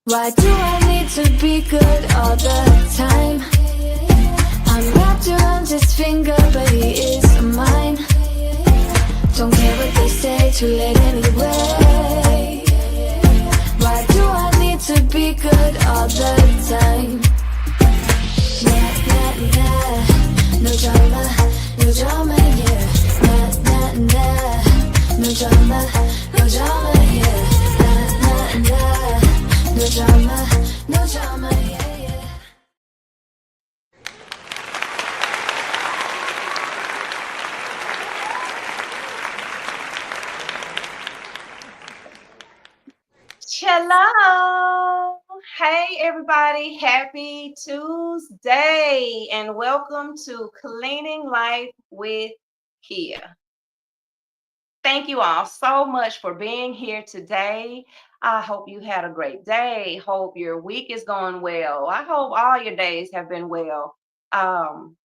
Why do I need to be good all the time? I'm wrapped around his finger, but he is mine. Don't care what they say, too late anyway. Why do I need to be good all the time? Nah, nah, nah, no drama, no drama, yeah. Nah, nah, nah, no drama, no drama, yeah. Nah, nah, nah, no drama, no drama, yeah, yeah. Hello. Hey, everybody. Happy Tuesday and welcome to Cleaning Life with Kia. Thank you all so much for being here today. I hope you had a great day. Hope your week is going well. I hope all your days have been well. Um,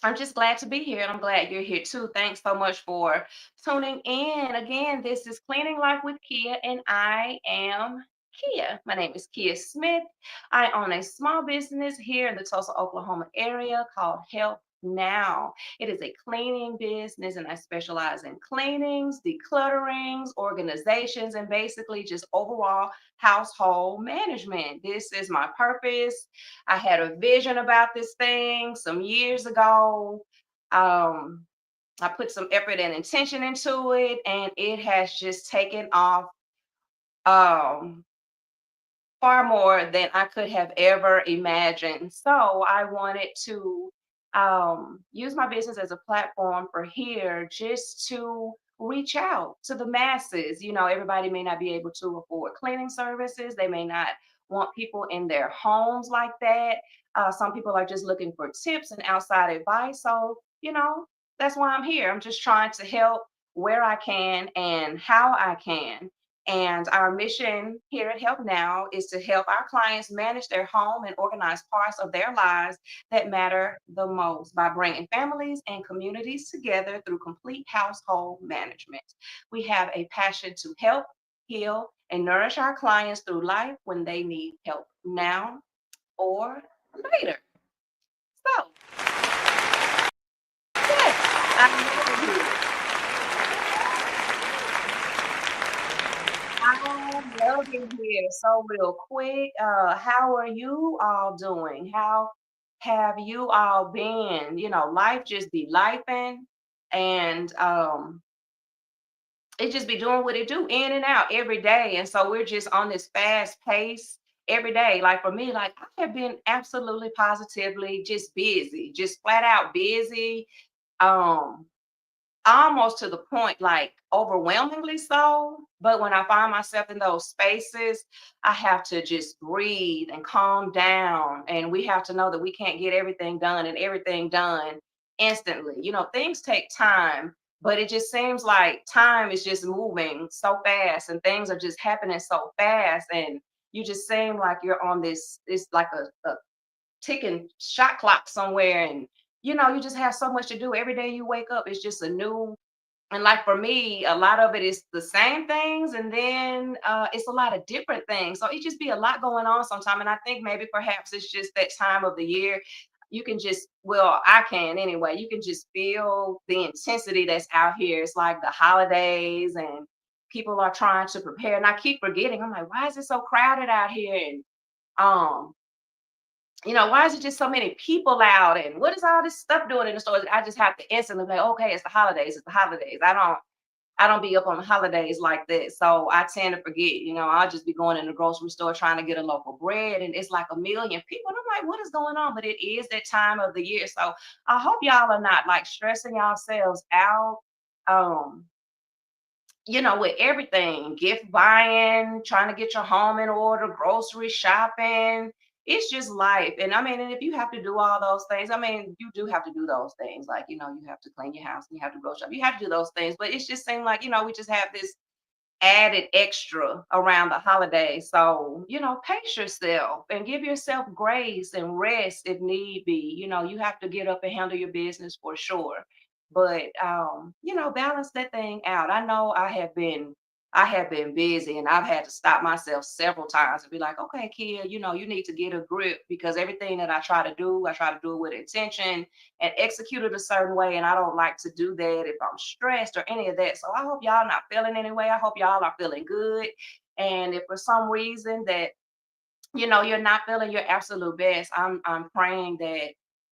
I'm just glad to be here and I'm glad you're here too. Thanks so much for tuning in. Again, this is Cleaning Life with Kia and I am Kia. My name is Kia Smith. I own a small business here in the Tulsa, Oklahoma area called Help Now. It is a cleaning business and I specialize in cleanings, declutterings, organizations, and basically just overall household management. This is my purpose. I had a vision about this thing some years ago. Um, I put some effort and intention into it, and it has just taken off um, far more than I could have ever imagined. So I wanted to use my business as a platform for here just to reach out to the masses. You know, everybody may not be able to afford cleaning services, they may not want people in their homes like that. Some people are just looking for tips and outside advice. So, you know, that's why I'm here. I'm just trying to help where I can and how I can. And our mission here at Help Now is to help our clients manage their home and organize parts of their lives that matter the most by bringing families and communities together through complete household management. We have a passion to help, heal, and nourish our clients through life when they need help now or later. So, yes, I'm here. I love it here. So real quick, how are you all doing? How have you all been? You know, life just be lifing and it just be doing what it do in and out every day. And so we're just on this fast pace every day. Like for me, like I have been absolutely positively just busy, just flat out busy. Um almost to the point like overwhelmingly so, but when I find myself in those spaces I have to just breathe and calm down, and we have to know that we can't get everything done and everything done instantly. You know, things take time, but it just seems like time is just moving so fast and things are just happening so fast, and you just seem like you're on this like a ticking shot clock somewhere, and you know you just have so much to do. Every day you wake up it's just a new, and like for me a lot of it is the same things, and then it's a lot of different things, so it just be a lot going on sometime. And I think maybe perhaps it's just that time of the year. You can just, well, I can anyway, you can just feel the intensity that's out here. It's like the holidays and people are trying to prepare, and I keep forgetting. I'm like, why is it so crowded out here? And um you know, why is it just so many people out? And what is all this stuff doing in the stores? I just have to instantly be like, okay, it's the holidays, it's the holidays. I don't be up on the holidays like that. So I tend to forget, you know, I'll just be going in the grocery store trying to get a loaf of bread, and it's like a million people. And I'm like, what is going on? But it is that time of the year. So I hope y'all are not like stressing yourselves out. Um, you know, with everything, gift buying, trying to get your home in order, grocery shopping. It's just life. And I mean, and if you have to do all those things, I mean, you do have to do those things. Like, you know, you have to clean your house and you have to grocery shop. You have to do those things. But it's just seemed like, you know, we just have this added extra around the holidays. So, you know, pace yourself and give yourself grace and rest if need be. You know, you have to get up and handle your business for sure. But you know, balance that thing out. I know I have been I have been busy and I've had to stop myself several times and be like, okay, kid, you need to get a grip because everything that I try to do it with intention and execute it a certain way. And I don't like to do that if I'm stressed or any of that. So I hope y'all not feeling any way. I hope y'all are feeling good. And if for some reason that you're not feeling your absolute best, I'm praying that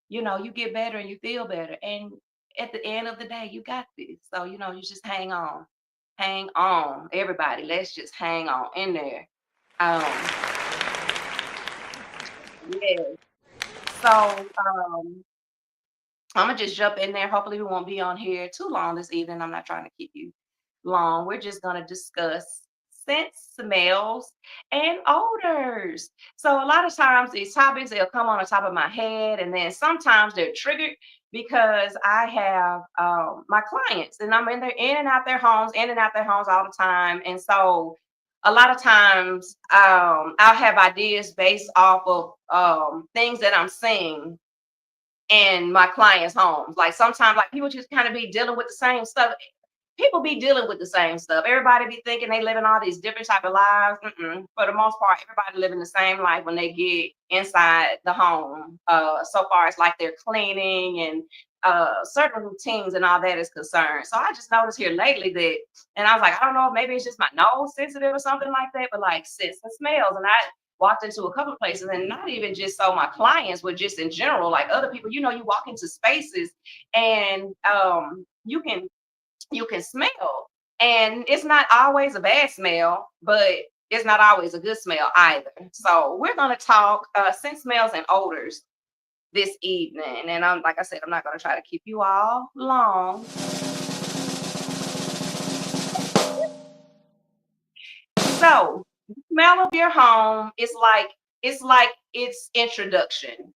you get better and you feel better. And at the end of the day, you got this. So you just hang on, everybody. Let's just hang on in there. Um, yeah. So I'm gonna just jump in there. Hopefully, we won't be on here too long this evening. I'm not trying to keep you long. We're just gonna discuss scents, smells, and odors. So a lot of times these topics they'll come on the top of my head, and then sometimes they're triggered because I have my clients, and I'm in and out their homes, in and out their homes all the time, and so a lot of times I'll have ideas based off of things that I'm seeing in my clients' homes. Like sometimes, like people just kind of be dealing with the same stuff. People be dealing with the same stuff. Everybody be thinking they living all these different type of lives. For the most part, everybody living the same life when they get inside the home. So far as like their cleaning and certain routines and all that is concerned. So I just noticed here lately that, and I was like, I don't know, maybe it's just my nose sensitive or something like that, but like scents and smells. And I walked into a couple of places, and not even just so my clients, but just in general, like other people. You walk into spaces, and you can smell, and it's not always a bad smell, but it's not always a good smell either. So we're going to talk scent, smells, and odors this evening. And I'm like I said, I'm not going to try to keep you all long. So the smell of your home is like its introduction.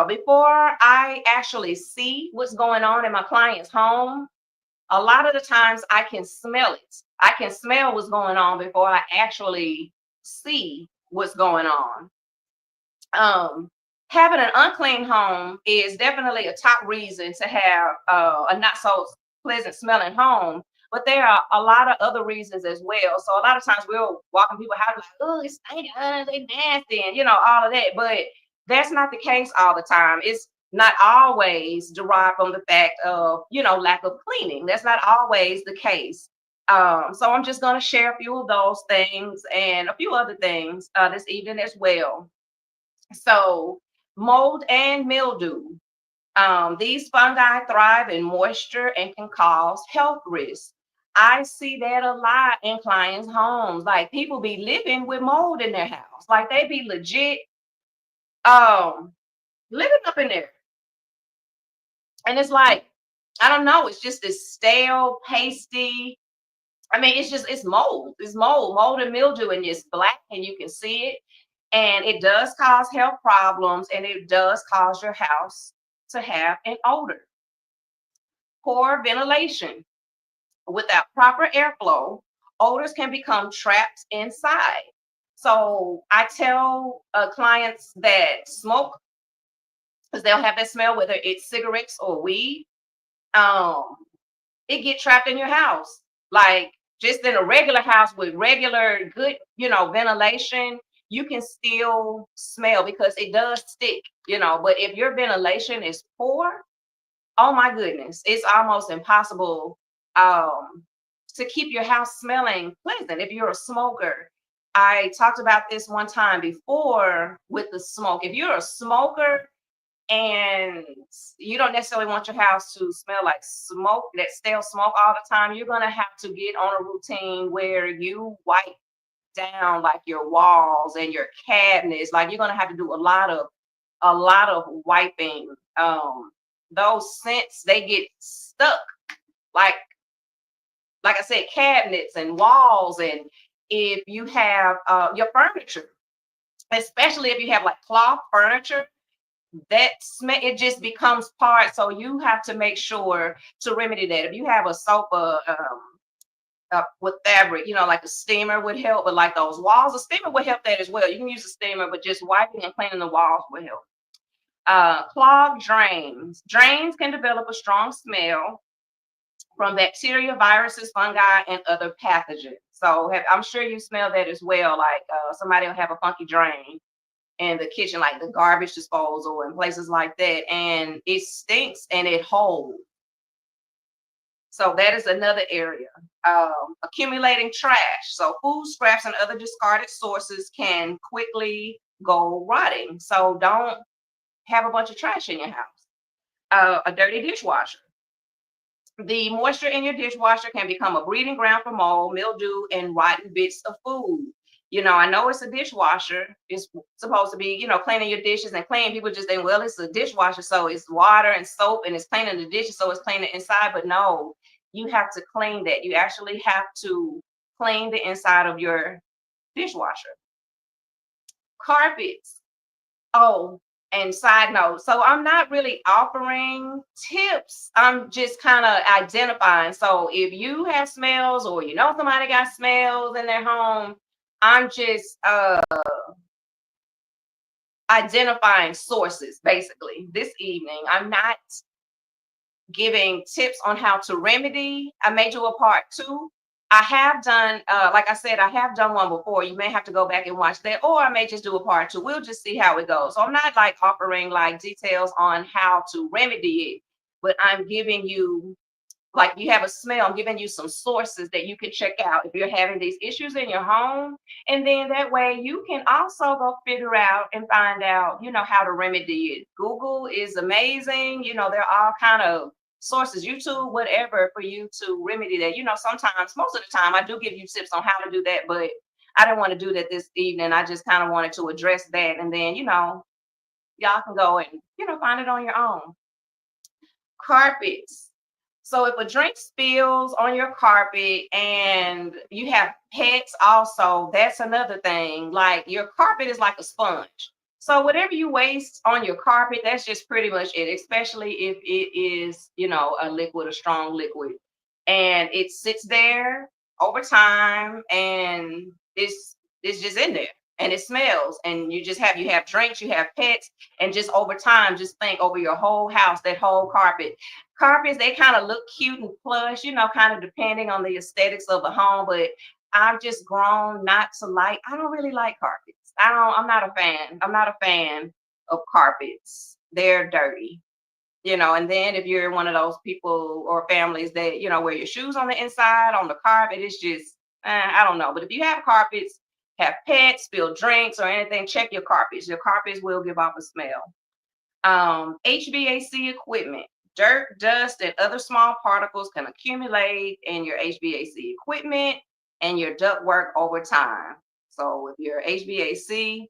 Before I actually see what's going on in my client's home, a lot of the times I can smell it. I can smell what's going on before I actually see what's going on. Um, Having an unclean home is definitely a top reason to have a not so pleasant smelling home. But there are a lot of other reasons as well. So a lot of times we'll walk in people's house like, oh, it's stinking, they nasty, and all of that. But that's not the case all the time. It's not always derived from the fact of lack of cleaning. That's not always the case. So I'm just going to share a few of those things and a few other things this evening as well. So, mold and mildew. These fungi thrive in moisture and can cause health risks. I see that a lot in clients' homes. Like people be living with mold in their house. Like they be legit um living up in there. And it's like, I don't know, it's just this stale, pasty. I mean, it's mold. It's mold and mildew, and it's black, and you can see it. And it does cause health problems, and it does cause your house to have an odor. Poor ventilation. Without proper airflow, odors can become trapped inside. So I tell clients that smoke, because they'll have that smell, whether it's cigarettes or weed. Um, it get trapped in your house. Like just in a regular house with regular good, ventilation, you can still smell because it does stick. But if your ventilation is poor, oh my goodness, it's almost impossible um to keep your house smelling pleasant if you're a smoker. I talked about this one time before with the smoke. If you're a smoker, and you don't necessarily want your house to smell like smoke, that stale smoke all the time, you're going to have to get on a routine where you wipe down like your walls and your cabinets. Like you're going to have to do a lot of wiping. Those scents, they get stuck like I said, cabinets and walls. And if you have your furniture, especially if you have like cloth furniture, that smell, it just becomes part. So you have to make sure to remedy that. If you have a sofa with fabric, like a steamer would help. But like those walls, a steamer would help that as well. You can use a steamer, but just wiping and cleaning the walls will help. Clogged drains. Drains can develop a strong smell from bacteria, viruses, fungi, and other pathogens. So I'm sure you smell that as well. Like somebody will have a funky drain in the kitchen, like the garbage disposal and places like that, and it stinks and it holds. So that is another area. Accumulating trash. So food scraps and other discarded sources can quickly go rotting. So don't have a bunch of trash in your house. A dirty dishwasher. The moisture in your dishwasher can become a breeding ground for mold, mildew, and rotten bits of food. I know it's a dishwasher. It's supposed to be, cleaning your dishes and clean. People just think, well, it's a dishwasher, so it's water and soap and it's cleaning the dishes, so it's cleaning inside. But no, you have to clean that. You actually have to clean the inside of your dishwasher. Carpets. Oh, and side note, so I'm not really offering tips. I'm just kind of identifying. So if you have smells or somebody got smells in their home, I'm just identifying sources basically this evening. I'm not giving tips on how to remedy. I may do a part two. I have done, like I said, I have done one before. You may have to go back and watch that, or I may just do a part two. We'll just see how it goes. So I'm not like offering like details on how to remedy it, but I'm giving you, like, you have a smell, I'm giving you some sources that you can check out if you're having these issues in your home. And then that way you can also go figure out and find out, how to remedy it. Google is amazing. There are all kind of sources, YouTube, whatever, for you to remedy that. Sometimes, most of the time, I do give you tips on how to do that, but I didn't want to do that this evening. I just kind of wanted to address that. And then, y'all can go and, find it on your own. Carpets. So if a drink spills on your carpet and you have pets also, that's another thing. Like, your carpet is like a sponge. So whatever you waste on your carpet, that's just pretty much it, especially if it is, a liquid, a strong liquid. And it sits there over time and it's just in there and it smells. And you have drinks, you have pets, and just over time, just think over your whole house, that whole carpet. Carpets, they kind of look cute and plush, kind of depending on the aesthetics of the home. But I've just grown not to like, I don't really like carpets. I'm not a fan. I'm not a fan of carpets. They're dirty, and then if you're one of those people or families that, wear your shoes on the inside, on the carpet, it's just, I don't know. But if you have carpets, have pets, spill drinks or anything, check your carpets. Your carpets will give off a smell. HVAC equipment. Dirt, dust, and other small particles can accumulate in your HVAC equipment and your ductwork over time. So if your HVAC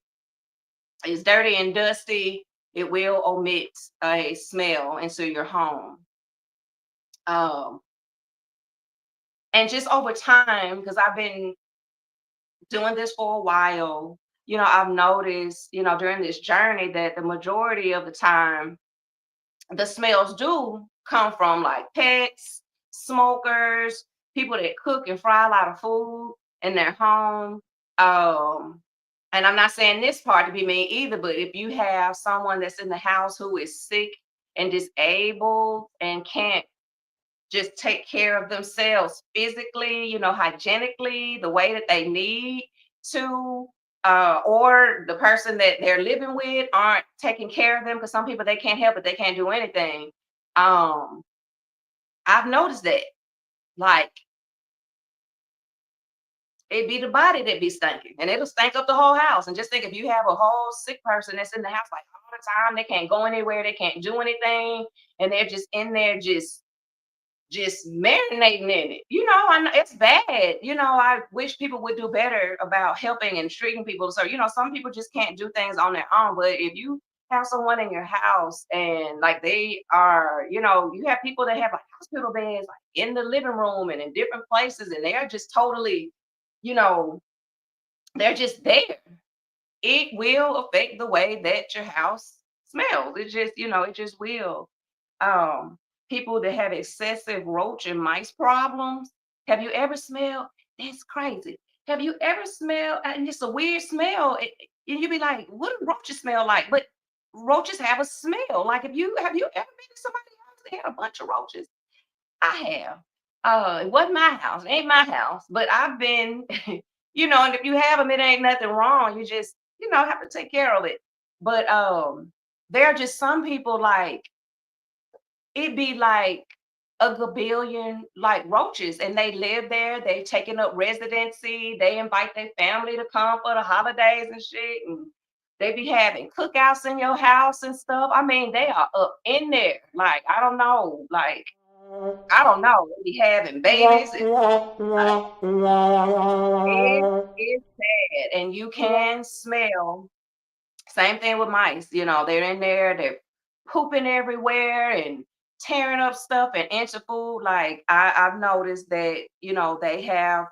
is dirty and dusty, it will omit a smell into your home. And just over time, because I've been doing this for a while, I've noticed, during this journey that the majority of the time, the smells do come from like pets, smokers, people that cook and fry a lot of food in their home. And I'm not saying this part to be mean either, but if you have someone that's in the house who is sick and disabled and can't just take care of themselves physically, hygienically, the way that they need to, or the person that they're living with aren't taking care of them, because some people, they can't help it, they can't do anything. I've noticed that, like, it be the body that be stinking, and it'll stink up the whole house. And just think, if you have a whole sick person that's in the house like all the time, they can't go anywhere, they can't do anything, and they're just in there just marinating in it. I know it's bad. I wish people would do better about helping and treating people. So, some people just can't do things on their own. But if you have someone in your house and like they are, you have people that have like hospital beds like in the living room and in different places, and they are just totally, they're just there. It will affect the way that your house smells. It just will. Um, People that have excessive roach and mice problems. Have you ever smelled? That's crazy. Have you ever smelled? And it's a weird smell. And you be like, what do roaches smell like? But roaches have a smell. Like, have you ever been to somebody's house that had a bunch of roaches? I have. It wasn't my house. It ain't my house. But I've been, and if you have them, it ain't nothing wrong. You just, have to take care of it. But there are just some people like it be like a gabillion like roaches, and they live there. They taking up residency. They invite their family to come for the holidays and shit, and they be having cookouts in your house and stuff. I mean, they are up in there. Like I don't know, like I don't know. They be having babies. It's sad, and you can smell. Same thing with mice. They're in there. They're pooping everywhere and tearing up stuff and inching food. Like I've noticed that they have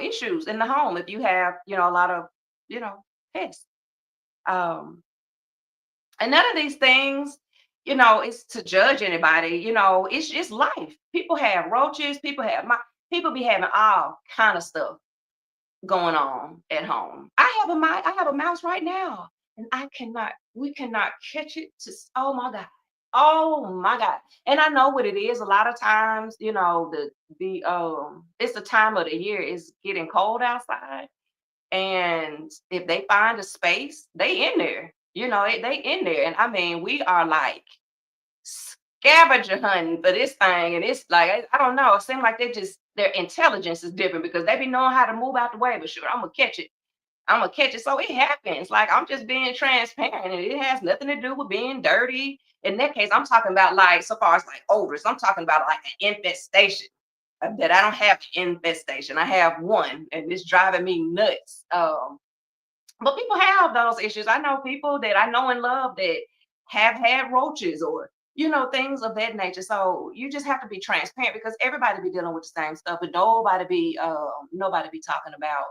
issues in the home if you have a lot of you know pests. Um, and none of these things is to judge anybody. It's just life. People have roaches. People be having all kind of stuff going on at home. I have a mouse right now, and we cannot catch it oh my God. Oh my God. And I know what it is. A lot of times, it's the time of the year, it's getting cold outside. And if they find a space, they in there. They in there. And I mean, we are like scavenger hunting for this thing. And it's like, I don't know. It seems like their intelligence is different because they be knowing how to move out the way. But sure, I'm gonna catch it. I'm gonna catch it. So it happens. Like I'm just being transparent, and it has nothing to do with being dirty. In that case, I'm talking about like so far as like odors. I'm talking about like an infestation. That I don't have an infestation. I have one, and it's driving me nuts. But people have those issues. I know people that I know and love that have had roaches or things of that nature. So you just have to be transparent because everybody be dealing with the same stuff, but nobody be talking about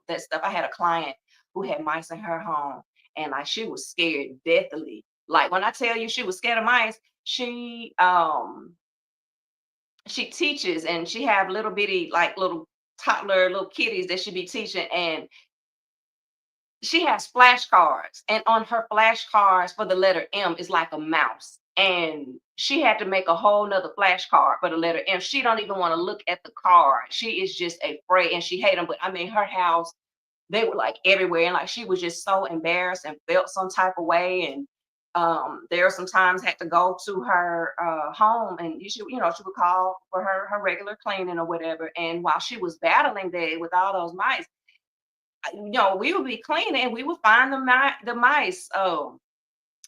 that stuff. I had a client who had mice in her home, and like she was scared deathly. Like when I tell you she was scared of mice, she teaches, and she have little bitty like little toddler little kitties that she be teaching, and she has flashcards, and on her flashcards for the letter M is like a mouse. And she had to make a whole nother flashcard for the letter M. She don't even want to look at the card. She is just afraid, and she hate them. But I mean, her house, they were like everywhere, and like she was just so embarrassed and felt some type of way. And there sometimes had to go to her home, and she would call for her regular cleaning or whatever. And while she was battling that with all those mice, we would be cleaning and we would find the mice.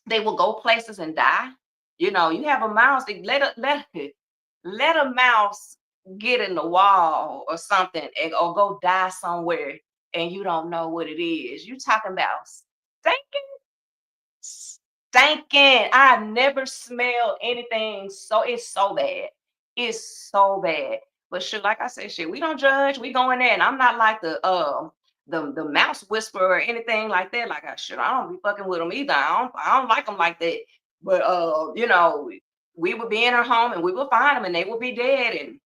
They will go places and die. You have a mouse, let a mouse get in the wall or something, or go die somewhere, and you don't know what it is. You talking about stinking, stinking. I've never smelled anything it's so bad. It's so bad. But shit, like I said, shit, we don't judge. We go in there, and I'm not like the mouse whisperer or anything like that. Like I don't be fucking with them either. I don't like them like that. But we would be in her home, and we would find them, and they would be dead, and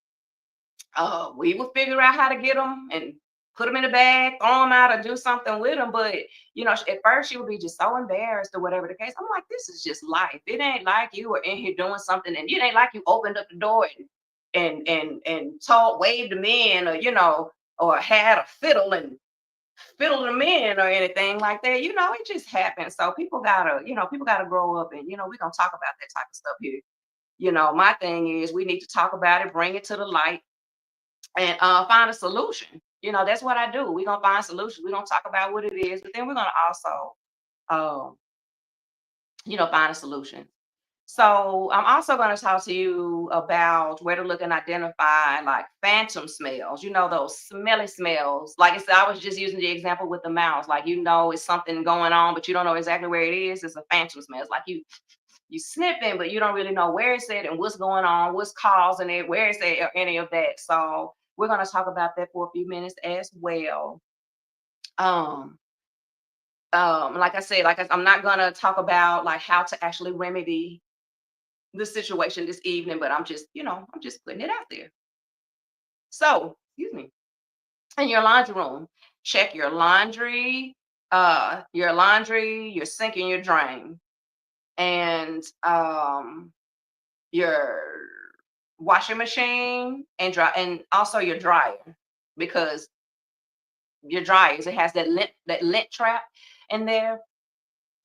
we would figure out how to get them and put them in a bag, throw them out, or do something with them. But at first she would be just so embarrassed or whatever the case. I'm like, this is just life. It ain't like you were in here doing something, and it ain't like you opened up the door and told waved them in, or or had a fiddle and fiddle them in or anything like that. It just happens. So people gotta grow up, and we're gonna talk about that type of stuff here. My thing is we need to talk about it, bring it to the light, and find a solution. That's what I do. We're gonna find solutions. We're gonna talk about what it is, but then we're gonna also um, find a solution. So I'm also going to talk to you about where to look and identify like phantom smells, those smelly smells. Like I said, I was just using the example with the mouse. Like, it's something going on, but you don't know exactly where it is. It's a phantom smell. It's like you sniffing, but you don't really know where it's at and what's going on, what's causing it, where it's at, or any of that. So we're going to talk about that for a few minutes as well. Um, like I said, I'm not going to talk about like how to actually remedy the situation this evening, but I'm just putting it out there. So, excuse me. In your laundry room, check your sink and your drain. And your washing machine and dry, and also your dryer, because your dryers, it has that lint trap in there,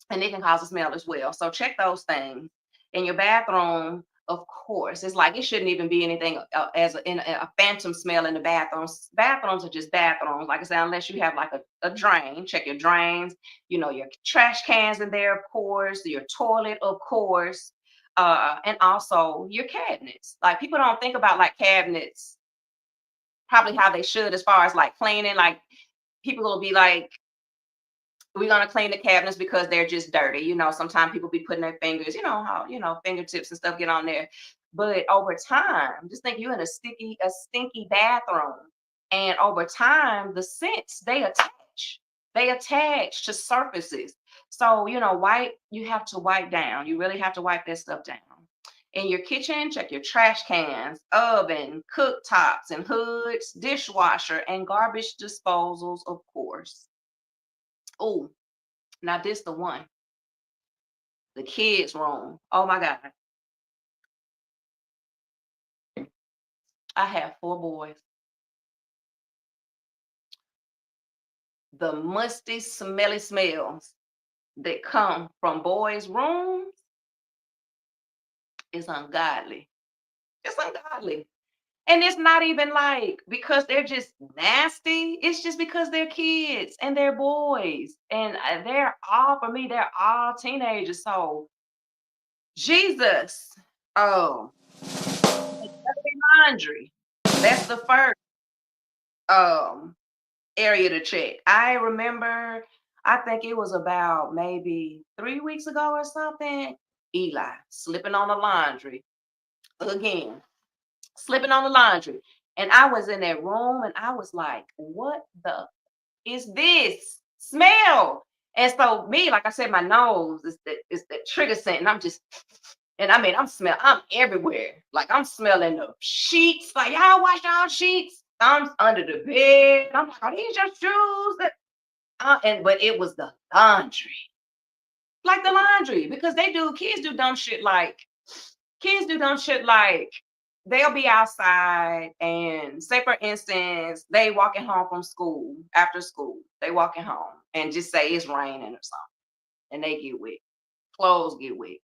and it can cause a smell as well. So check those things. In your bathroom, of course, it's like it shouldn't even be anything a phantom smell in the bathrooms. Bathrooms are just bathrooms, like I said, unless you have like a drain. Check your drains. Your trash cans in there, of course. Your toilet, of course, and also your cabinets. Like people don't think about like cabinets probably how they should as far as like cleaning. Like people will be like, we're gonna clean the cabinets because they're just dirty. Sometimes people be putting their fingers, how, fingertips and stuff get on there. But over time, just think you're in a stinky bathroom. And over time, the scents, they attach. They attach to surfaces. So, you have to wipe down. You really have to wipe that stuff down. In your kitchen, check your trash cans, oven, cooktops and hoods, dishwasher, and garbage disposals, of course. Oh, now this the one. The kids' room. Oh my God. I have 4 boys. The musty, smelly smells that come from boys' rooms is ungodly. It's ungodly. And it's not even like because they're just nasty. It's just because they're kids and they're boys. And for me, they're all teenagers. So, Jesus. Oh, laundry. That's the first um area to check. I remember, I think it was about maybe 3 weeks ago or something. Eli slipping on the laundry again, slipping on the laundry. And I was in that room and I was like, what the is this smell? And so me, like I said, my nose is the trigger scent, and I'm just, and I mean, I'm everywhere. Like I'm smelling the sheets. Like y'all wash y'all sheets. I'm under the bed. I'm like, are these your shoes? But it was the laundry, like the laundry, because kids do dumb shit like they'll be outside and say for instance they walking home from school after school, they walking home and just say it's raining or something, and they get wet, clothes get wet.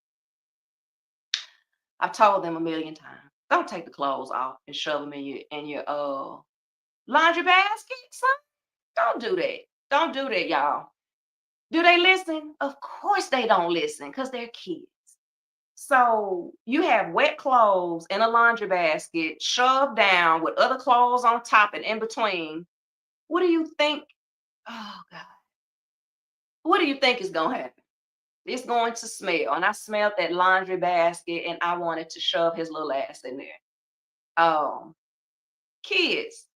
I've told them a million times, don't take the clothes off and shove them in your laundry basket, son. Don't do that. Don't do that, y'all. Do they listen? Of course they don't listen because they're kids. So you have wet clothes in a laundry basket shoved down with other clothes on top and in between. What do you think? Oh God. What do you think is going to happen? It's going to smell. And I smelled that laundry basket and I wanted to shove his little ass in there. Um, Kids,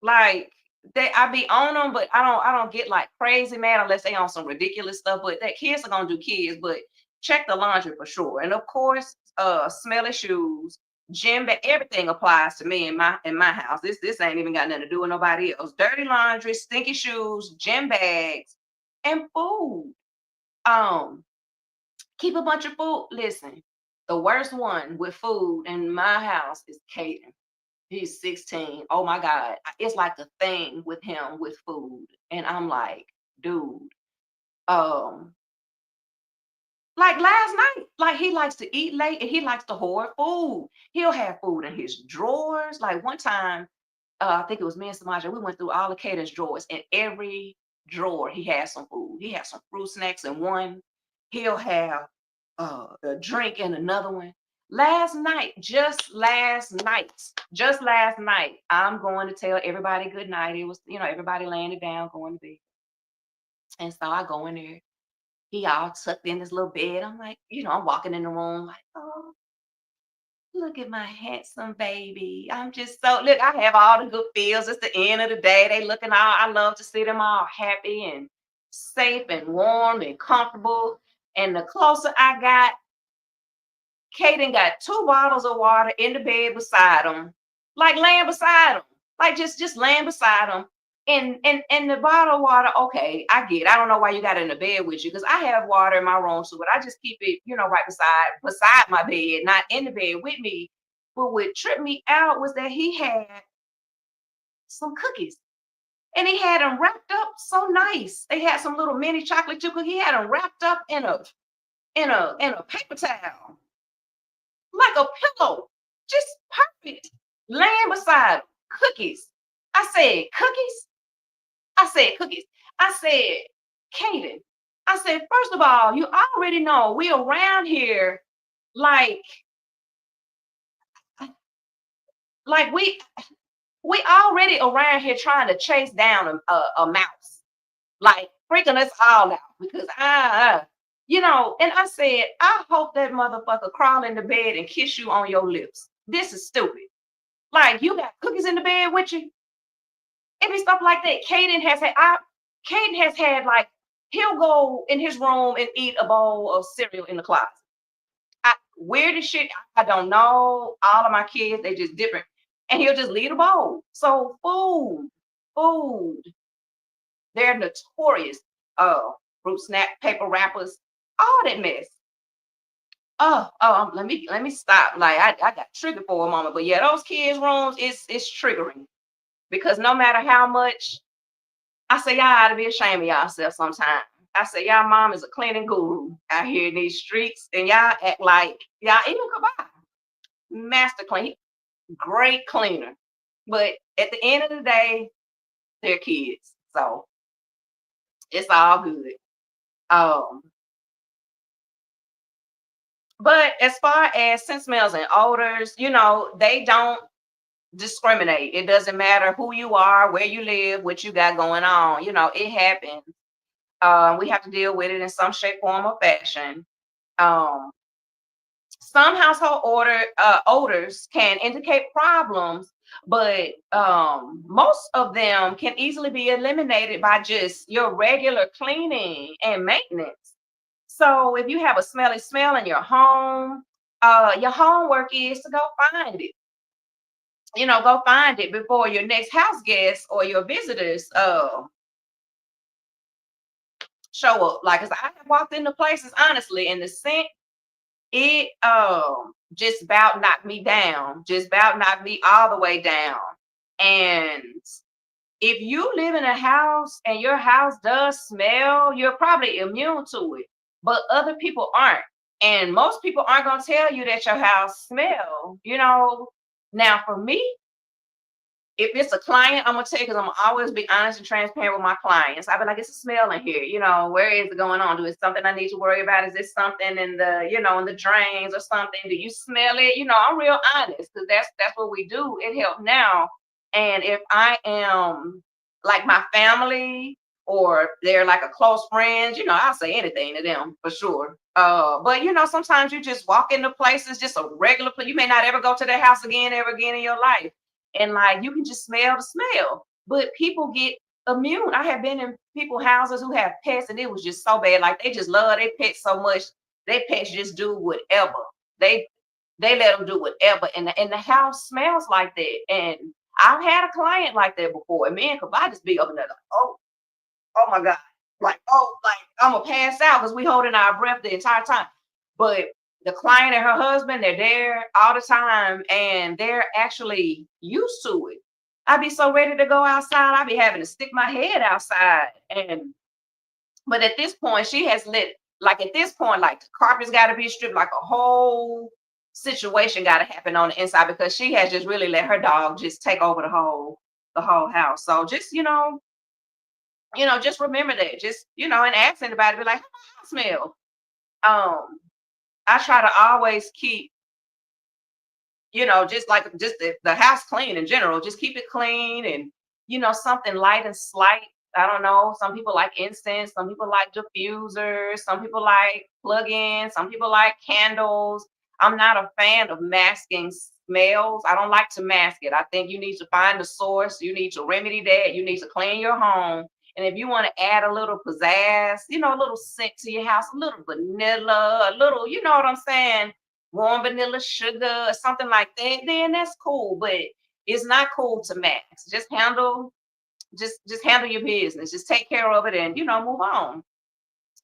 like I be on them, but I don't get like crazy mad unless they on some ridiculous stuff. But that kids are gonna do kids, but check the laundry for sure. And of course, smelly shoes, gym bag, everything applies to me in my house. This ain't even got nothing to do with nobody else. Dirty laundry, stinky shoes, gym bags, and food. Um, Keep a bunch of food. Listen, the worst one with food in my house is Caden. He's 16. Oh my God. It's like a thing with him with food. And I'm like, dude, um, like last night, like he likes to eat late and he likes to hoard food. He'll have food in his drawers. Like one time, I think it was me and Samaja, we went through all of Caden's drawers, and every drawer he has some food. He has some fruit snacks in one. He'll have a drink in another one. Just last night, I'm going to tell everybody good night. It was, everybody laying it down, going to bed. And so I go in there. He all tucked in his little bed. I'm like, I'm walking in the room like, oh, look at my handsome baby. I'm just so, look, I have all the good feels. It's the end of the day. They looking all, I love to see them all happy and safe and warm and comfortable. And the closer I got, Kaden got 2 bottles of water in the bed beside him, like laying beside him, like just laying beside him. And the bottled water, okay, I get it. I don't know why you got it in the bed with you because I have water in my room too, but I just keep it, right beside my bed, not in the bed with me. But what tripped me out was that he had some cookies and he had them wrapped up so nice. They had some little mini chocolate chip cookies. He had them wrapped up in a paper towel, like a pillow, just perfect. Laying beside 'em, cookies. I said, cookies? I said, cookies. I said, Kaden. I said, first of all, you already know we around here like like we already around here trying to chase down a mouse, like freaking us all out because and I said, I hope that motherfucker crawl in the bed and kiss you on your lips. This is stupid. Like you got cookies in the bed with you. It be stuff like that. Caden has had like he'll go in his room and eat a bowl of cereal in the closet. Weirdest shit. I don't know. All of my kids, they just different. And he'll just leave the bowl. So food. They're notorious. Fruit snack, paper wrappers, all that mess. Let me stop. Like I got triggered for a moment. But yeah, those kids' rooms, it's triggering because no matter how much I say y'all ought to be ashamed of yourself sometimes. I say y'all mom is a cleaning guru out here in these streets, and y'all act like y'all even combined. Master clean, great cleaner. But at the end of the day, they're kids. So it's all good. Um, but as far as scent smells and odors, they don't discriminate. It doesn't matter who you are, where you live, what you got going on. It happens. We have to deal with it in some shape, form, or fashion. Um, some household odors can indicate problems, but most of them can easily be eliminated by just your regular cleaning and maintenance. So if you have a smelly smell in your homework is to go find it. Go find it before your next house guest or your visitors show up. Like, 'cause I have walked into places honestly, and the scent it just about knocked me down, just about knocked me all the way down. And if you live in a house and your house does smell, you're probably immune to it, but other people aren't. And most people aren't going to tell you that your house smell. Now for me, if it's a client, I'm gonna tell you because I'm gonna always be honest and transparent with my clients. I'll be like, it's a smell in here. Where is it going on? Do it something I need to worry about? Is this something in the drains or something? Do you smell it? I'm real honest because that's what we do. It helps now. And if I am like my family or they're like a close friend, I'll say anything to them for sure. But sometimes you just walk into places, just a regular place. You may not ever go to their house again, ever again in your life and like you can just smell the smell, but people get immune. I have been in people's houses who have pets, and it was just so bad. Like they just love their pets so much, their pets just do whatever. They they let them do whatever, and the house smells like that. And I've had a client like that before, and me and Kavai just be over there like, oh my God. Like I'm gonna pass out because we holding our breath the entire time. But the client and her husband, they're there all the time and they're actually used to it. I'd be so ready to go outside. I'd be having to stick my head outside. But at this point, she has like at this point, like the carpet's gotta be stripped, like a whole situation gotta happen on the inside because she has just really let her dog just take over the whole house. So just just remember that. Just, and ask anybody, be like, how my house smell? Um, I try to always keep, just like just the house clean in general. Just keep it clean and something light and slight. I don't know. Some people like incense, some people like diffusers, some people like plug-ins, some people like candles. I'm not a fan of masking smells. I don't like to mask it. I think you need to find the source. You need to remedy that. You need to clean your home. And if you want to add a little pizzazz, a little scent to your house, a little vanilla, a little, you know what I'm saying, warm vanilla sugar or something like that, then that's cool. But it's not cool to mask. Just handle just handle your business, just take care of it, and move on.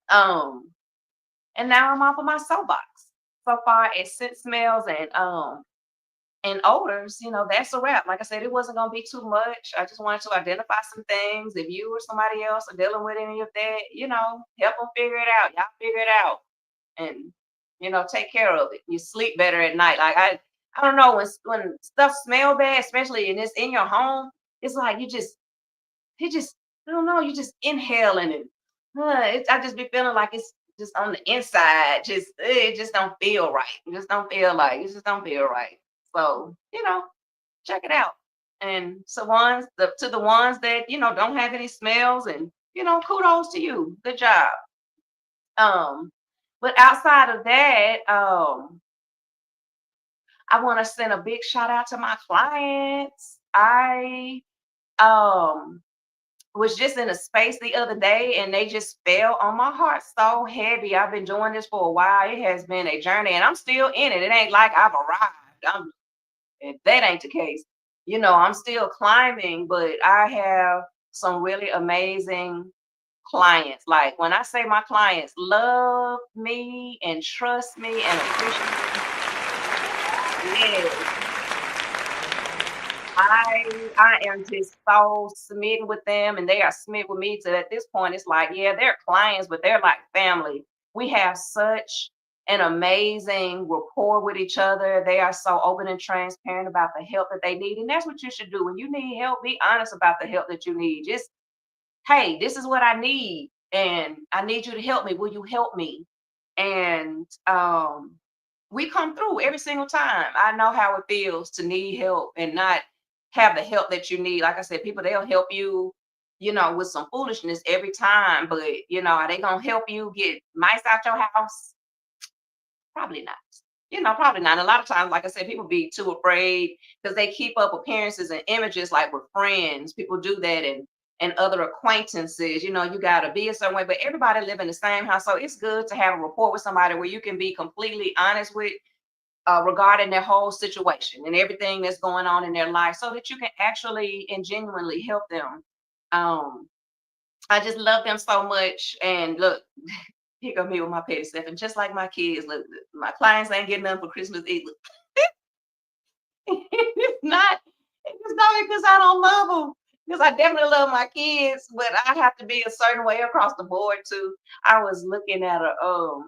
Um, and now I'm off of my soapbox. So far as scent smells and odors, that's a wrap. Like I said, it wasn't gonna be too much. I just wanted to identify some things. If you or somebody else are dealing with any of that, help them figure it out. Y'all figure it out, and take care of it. You sleep better at night. Like I don't know, when stuff smell bad, especially and it's in your home, it's like you just I don't know, you just inhaling it. I just be feeling like it's just on the inside. It just don't feel right. It just don't feel right. So check it out. And so to the ones that don't have any smells, and kudos to you. Good job. Um, but outside of that, I want to send a big shout out to my clients. I um was just in a space the other day, and they just fell on my heart so heavy. I've been doing this for a while. It has been a journey, and I'm still in it. It ain't like I've arrived. If that ain't the case, I'm still climbing, but I have some really amazing clients. Like when I say my clients love me and trust me and appreciate me, yes, I am just so smitten with them, and they are smitten with me. To at this point, it's like, yeah, they're clients, but they're like family. We have such an amazing rapport with each other. They are so open and transparent about the help that they need, and that's what you should do. When you need help, be honest about the help that you need. Just, hey, this is what I need, and I need you to help me. Will you help me? And we come through every single time. I know how it feels to need help and not have the help that you need. Like I said, people, they'll help you, with some foolishness every time, but are they gonna help you get mice out your house? Probably not. Probably not. A lot of times, like I said, people be too afraid because they keep up appearances and images like with friends. People do that, and other acquaintances. You gotta be a certain way, but everybody live in the same house. So it's good to have a rapport with somebody where you can be completely honest with regarding their whole situation and everything that's going on in their life, so that you can actually and genuinely help them. Um, I just love them so much. And look, here go me with my petty stuff. And just like my kids, look, my clients ain't getting nothing for Christmas either. it's not, it's not because I don't love them. Because I definitely love my kids, but I have to be a certain way across the board too. I was looking at a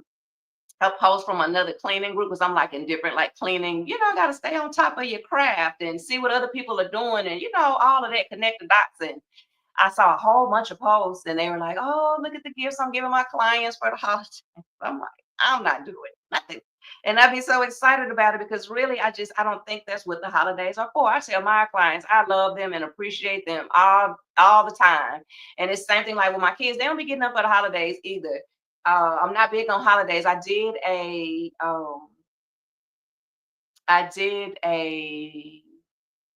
post from another cleaning group, because I'm like in different like cleaning, got to stay on top of your craft and see what other people are doing, and all of that, connect the dots. And I saw a whole bunch of posts, and they were like, "Oh, look at the gifts I'm giving my clients for the holidays." I'm like, I'm not doing nothing. And I'd be so excited about it, because really, I don't think that's what the holidays are for. I tell my clients I love them and appreciate them all the time. And it's the same thing like with my kids. They don't be getting up for the holidays either. I'm not big on holidays. I did a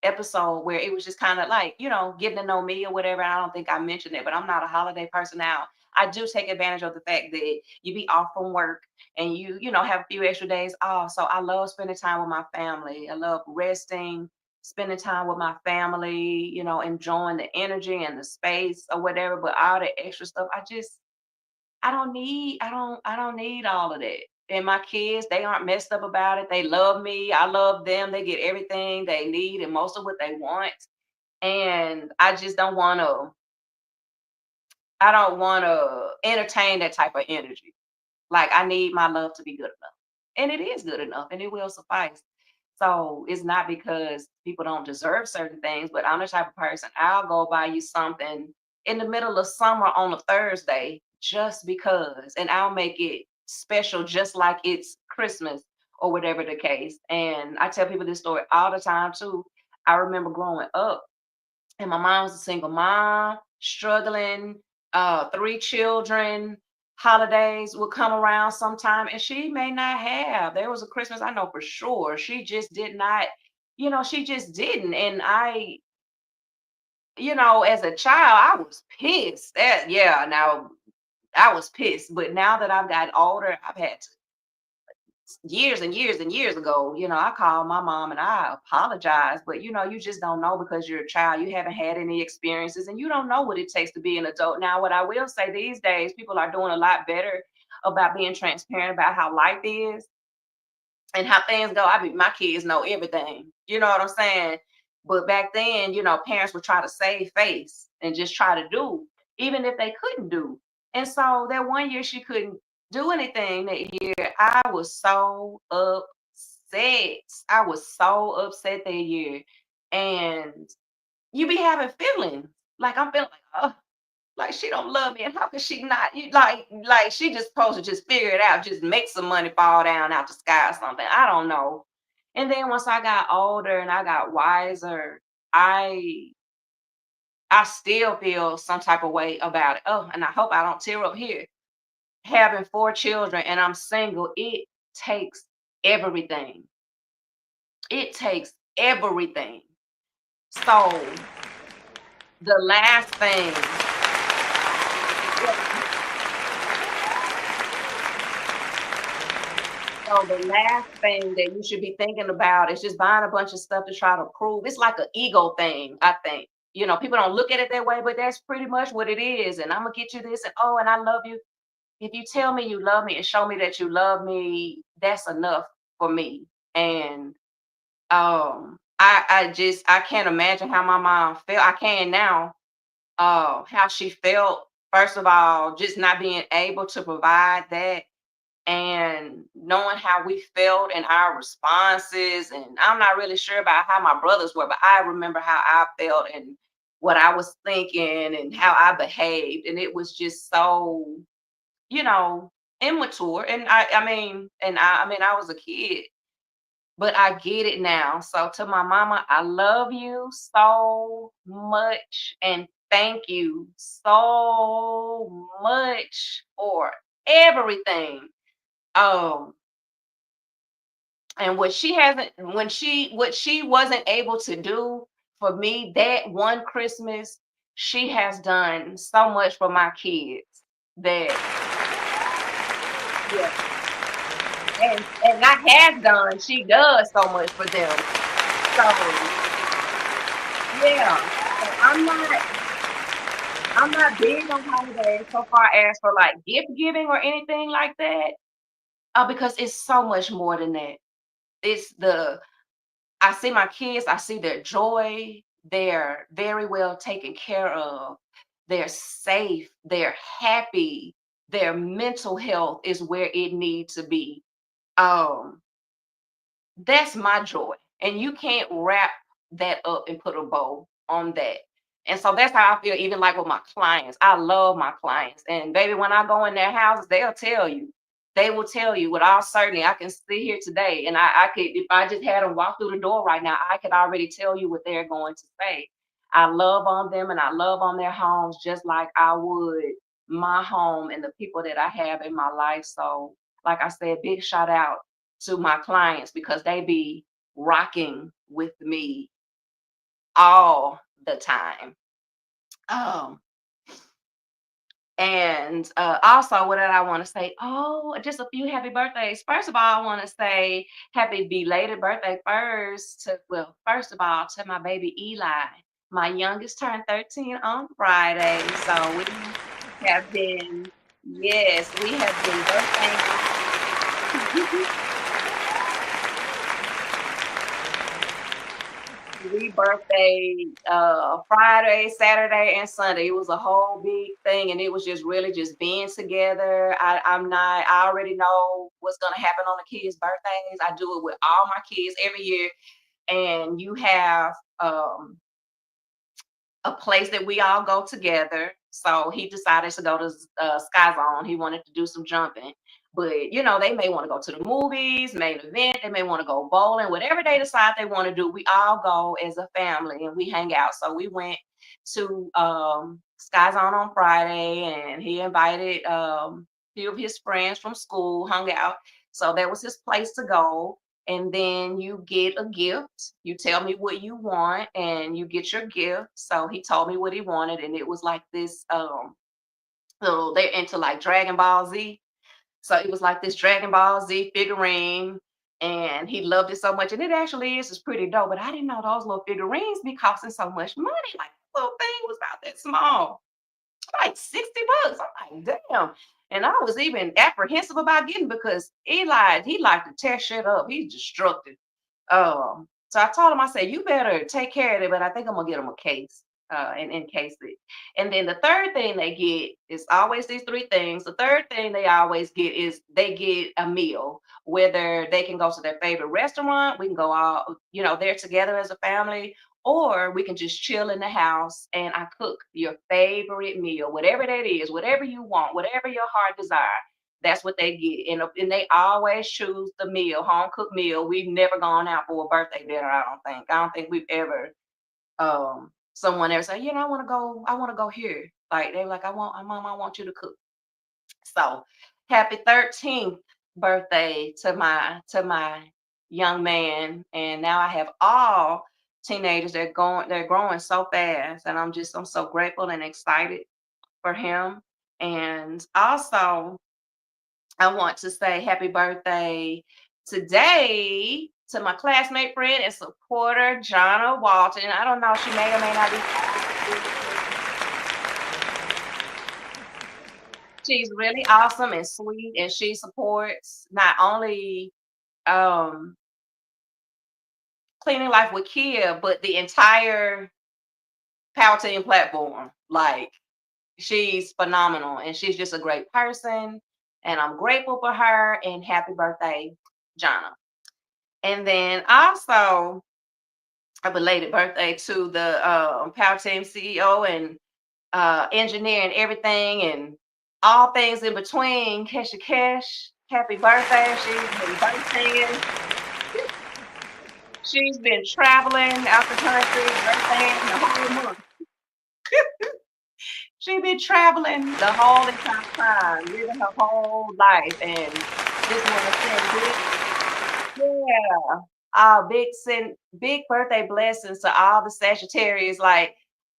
episode where it was just kind of like, getting to know me or whatever. I don't think I mentioned it, but I'm not a holiday person now. I do take advantage of the fact that you be off from work, and you have a few extra days off. So I love spending time with my family. I love resting, spending time with my family, enjoying the energy and the space or whatever. But all the extra stuff, I don't need all of that. And my kids, they aren't messed up about it. They love me. I love them. They get everything they need and most of what they want. And I don't want to entertain that type of energy. Like, I need my love to be good enough. And it is good enough, and it will suffice. So it's not because people don't deserve certain things, but I'm the type of person, I'll go buy you something in the middle of summer on a Thursday just because, and I'll make it special just like it's Christmas or whatever the case. And I tell people this story all the time too. I remember growing up, and my mom was a single mom, struggling, three children. Holidays would come around sometime, and she may not have. There was a Christmas I know for sure. She just did not, she just didn't. And as a child, I was pissed. Now I was pissed. But now that I've gotten older, I've had to years and years and years ago, I called my mom and I apologized, but you just don't know because you're a child. You haven't had any experiences and you don't know what it takes to be an adult. Now, what I will say these days, people are doing a lot better about being transparent about how life is and how things go. My kids know everything. You know what I'm saying? But back then, parents would try to save face and just try to do, even if they couldn't do. And so that one year she couldn't do anything that year. I was so upset. I was so upset that year. And you be having feelings. Like I'm feeling like, oh, like she don't love me, and how could she not? You like she just supposed to just figure it out, just make some money fall down out the sky or something. I don't know. And then once I got older and I got wiser, I I still feel some type of way about it. Oh, and I hope I don't tear up here. Having 4 children and I'm single, it takes everything. It takes everything. So the last thing, so the last thing that you should be thinking about is just buying a bunch of stuff to try to prove. It's like an ego thing, I think. People don't look at it that way, but that's pretty much what it is. And I'm gonna get you this, and oh, and I love you. If you tell me you love me and show me that you love me, that's enough for me. And I can't imagine how my mom felt. I can now. How she felt. First of all, just not being able to provide that and knowing how we felt and our responses. And I'm not really sure about how my brothers were, but I remember how I felt and what I was thinking and how I behaved. And it was just so, you know, immature. And I mean, I was a kid, but I get it now. So to my mama, I love you so much and thank you so much for everything. Um, and what she wasn't able to do for me that one Christmas, she has done so much for my kids that yeah, and not has done, she does so much for them. So yeah. So I'm not big on holidays so far as for like gift giving or anything like that. Because it's so much more than that. It's the I see my kids, I see their joy. They're very well taken care of. They're safe. They're happy. Their mental health is where it needs to be. Um, that's my joy. And you can't wrap that up and put a bow on that. And so that's how I feel, even like with my clients. I love my clients. And baby, when I go in their houses, they'll tell you. They will tell you with all certainty. I can sit here today and I could, if I just had them walk through the door right now, I could already tell you what they're going to say. I love on them and I love on their homes just like I would my home and the people that I have in my life. So, like I said, big shout out to my clients because they be rocking with me all the time. Um, and also, what did I want to say? Oh, just a few happy birthdays. First of all, I want to say happy belated birthday first of all, to my baby Eli. My youngest turned 13 on Friday. So have been, yes, we have been birthday. We birthday Friday, Saturday, and Sunday. It was a whole big thing, and it was just really just being together. I already know what's gonna happen on the kids' birthdays. I do it with all my kids every year, and you have a place that we all go together. So he decided to go to Sky Zone. He wanted to do some jumping. But they may want to go to the movies, main event, they may want to go bowling, whatever they decide they want to do, we all go as a family and we hang out. So we went to Sky Zone on Friday and he invited a few of his friends from school, hung out. So that was his place to go, and then you get a gift. You tell me what you want and you get your gift. So he told me what he wanted, and it was like this so they're into like Dragon Ball Z. So it was like this Dragon Ball Z figurine, and he loved it so much. And it actually is, it's pretty dope. But I didn't know those little figurines be costing so much money. Like the little thing was about that small, like 60 bucks. I'm like, damn. And I was even apprehensive about getting because Eli, he liked to tear shit up. He's destructive. So I told him, I said, you better take care of it, but I think I'm gonna get him a case, and encase it. And then the third thing they get is always these three things. The third thing they always get is they get a meal, whether they can go to their favorite restaurant, we can go all, there together as a family, or we can just chill in the house and I cook your favorite meal, whatever that is, whatever you want, whatever your heart desire. That's what they get. And they always choose the meal, home cooked meal. We've never gone out for a birthday dinner, I don't think. I don't think we've ever someone ever said, I want to go here. Like they were like, mom, I want you to cook. So happy 13th birthday to my young man. And now I have all teenagers. They're growing so fast. And I'm so grateful and excited for him. And also I want to say happy birthday today to my classmate friend and supporter, Jonna Walton. I don't know, she may or may not be. She's really awesome and sweet, and she supports not only um, Cleaning Life with Kia, but the entire Power Team platform. Like, she's phenomenal, and she's just a great person, and I'm grateful for her. And happy birthday, Jonna. And then also a belated birthday to the Power Team CEO and engineer and everything and all things in between. Kesha Kesh, happy birthday. She's been traveling out the country, birthday the whole month. She's been traveling the whole entire time, living her whole life, and just want to send yeah, big birthday blessings to all the Sagittarius. Like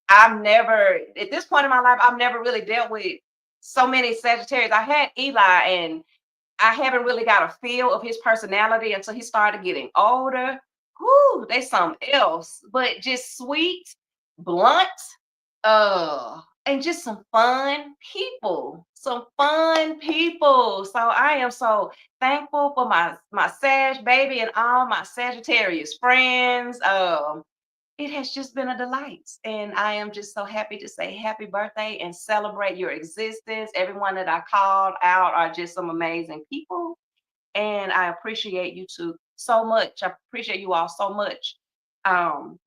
I've never, at this point in my life, I've never really dealt with so many Sagittarius. I had Eli, and I haven't really got a feel of his personality until he started getting older. Whoo, they something else, but just sweet, blunt, and just some fun people. Some fun people. So I am so thankful for my Sag baby and all my Sagittarius friends. It has just been a delight. And I am just so happy to say happy birthday and celebrate your existence. Everyone that I called out are just some amazing people. And I appreciate you two so much. I appreciate you all so much. Um,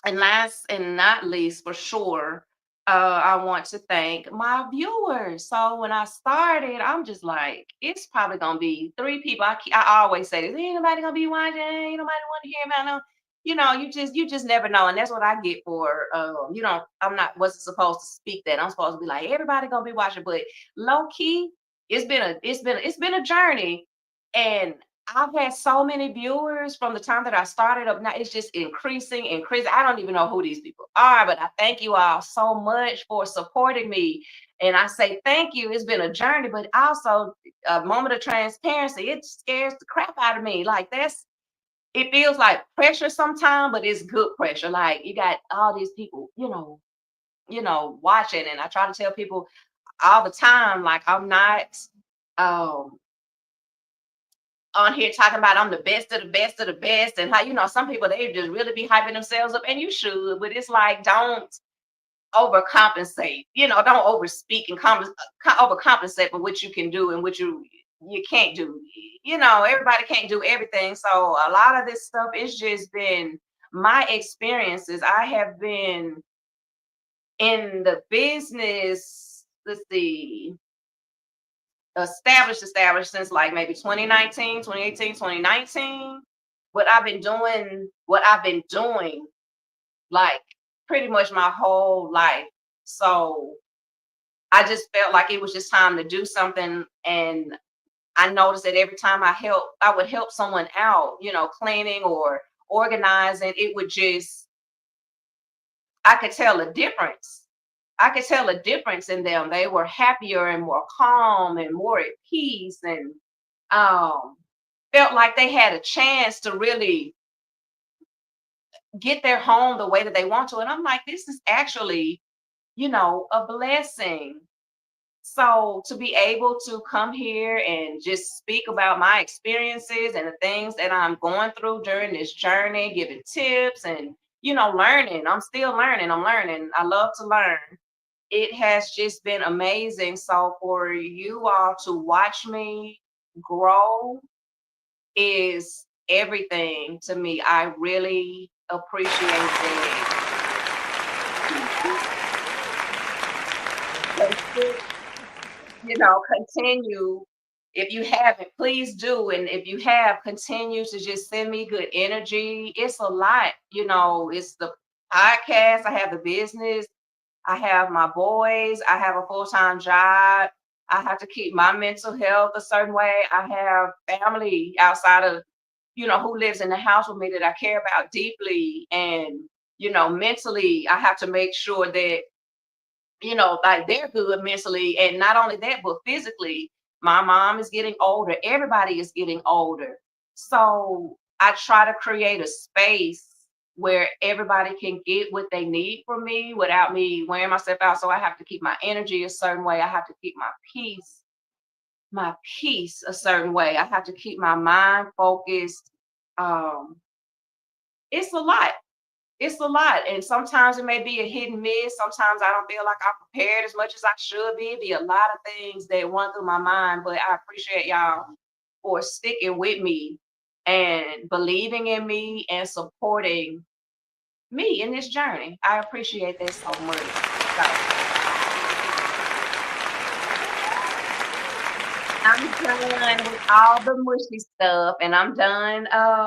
and last and not least, for sure, I want to thank my viewers. So when I started, I'm just like, it's probably gonna be three people. I always say this: ain't nobody gonna be watching. Ain't nobody want to hear about no. You just never know, and that's what I get for. I'm not wasn't supposed to speak that. I'm supposed to be like everybody gonna be watching, but low key, it's been a journey, and I've had so many viewers from the time that I started up. Now it's just increasing, increasing. I don't even know who these people are, but I thank you all so much for supporting me. And I say thank you. It's been a journey, but also a moment of transparency. It scares the crap out of me. Like it feels like pressure sometimes, but it's good pressure. Like you got all these people, watching. And I try to tell people all the time, like I'm not um on here talking about I'm the best of the best of the best, and how some people they just really be hyping themselves up, and you should, but it's like don't overcompensate. Don't overspeak and overcompensate for what you can do and what you can't do. Everybody can't do everything, so a lot of this stuff is just been my experiences. I have been in the business. Let's see, established since like maybe 2019, 2018, 2019. What I've been doing like pretty much my whole life. So I just felt like it was just time to do something. And I noticed that every time I would help someone out, cleaning or organizing, I could tell a difference I could tell a difference in them. They were happier and more calm and more at peace, and um, felt like they had a chance to really get their home the way that they want to. And I'm like, this is actually, a blessing. So to be able to come here and just speak about my experiences and the things that I'm going through during this journey, giving tips and, learning. I'm still learning. I'm learning. I love to learn. It has just been amazing. So for you all to watch me grow is everything to me. I really appreciate that. Continue. If you haven't, please do. And if you have, continue to just send me good energy. It's a lot, it's the podcast, I have the business, I have my boys, I have a full-time job. I have to keep my mental health a certain way. I have family outside of, who lives in the house with me that I care about deeply. And, mentally, I have to make sure that like they're good mentally. And not only that, but physically, my mom is getting older. Everybody is getting older. So I try to create a space where everybody can get what they need from me without me wearing myself out. So I have to keep my energy a certain way. I have to keep my peace a certain way. I have to keep my mind focused. Um, it's a lot. It's a lot. And sometimes it may be a hit and miss. Sometimes I don't feel like I'm prepared as much as I should be. It'd be a lot of things that run through my mind, but I appreciate y'all for sticking with me and believing in me and supporting me in this journey. I appreciate that so much. So, I'm done with all the mushy stuff, and I'm done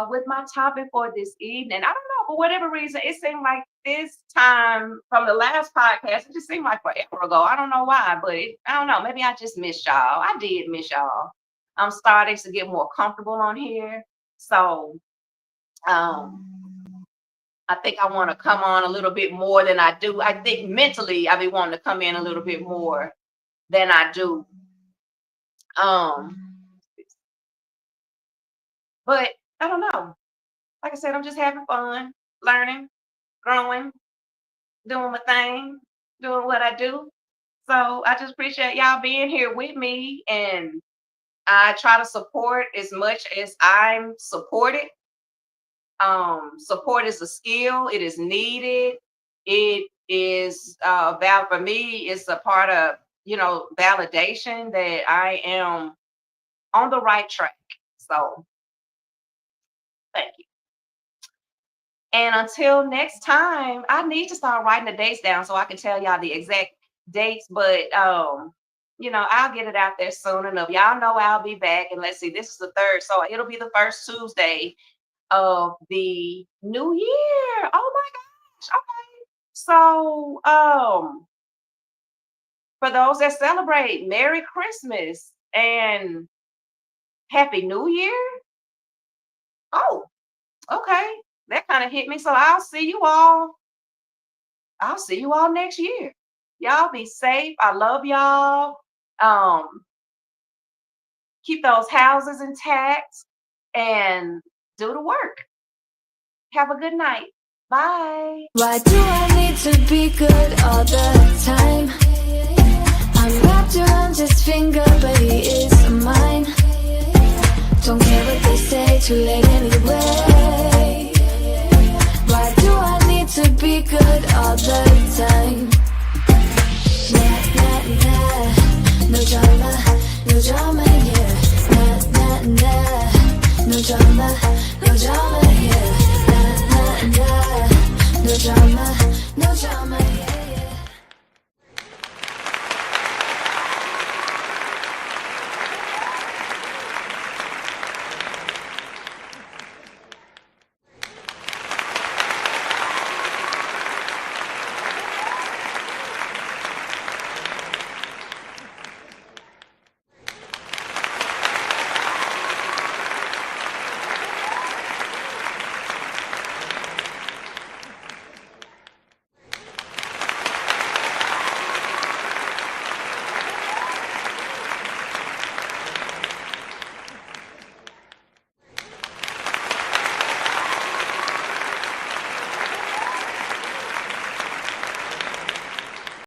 with my topic for this evening. I don't know, for whatever reason, it seemed like this time from the last podcast, it just seemed like forever ago. I don't know why, but I don't know. Maybe I just missed y'all. I did miss y'all. I'm starting to get more comfortable on here. So I think I want to come on a little bit more than I do. I think mentally I be wanting to come in a little bit more than I do. But I don't know. Like I said, I'm just having fun, learning, growing, doing my thing, doing what I do. So I just appreciate y'all being here with me, and I try to support as much as I'm supported. Support is a skill. It is needed. It is for me. It's a part of validation that I am on the right track. So thank you. And until next time, I need to start writing the dates down so I can tell y'all the exact dates. But I'll get it out there soon enough. Y'all know I'll be back. And let's see, this is the 3rd, so it'll be the first Tuesday of the new year. Oh my gosh. Okay. So for those that celebrate, Merry Christmas and Happy New Year. Oh, okay. That kind of hit me. So I'll see you all. I'll see you all next year. Y'all be safe. I love y'all. Keep those houses intact and do the work. Have a good night. Bye. Why do I need to be good all the time? I'm wrapped around his finger, but he is mine. Don't care what they say, too late anyway. Why do I need to be good all the time?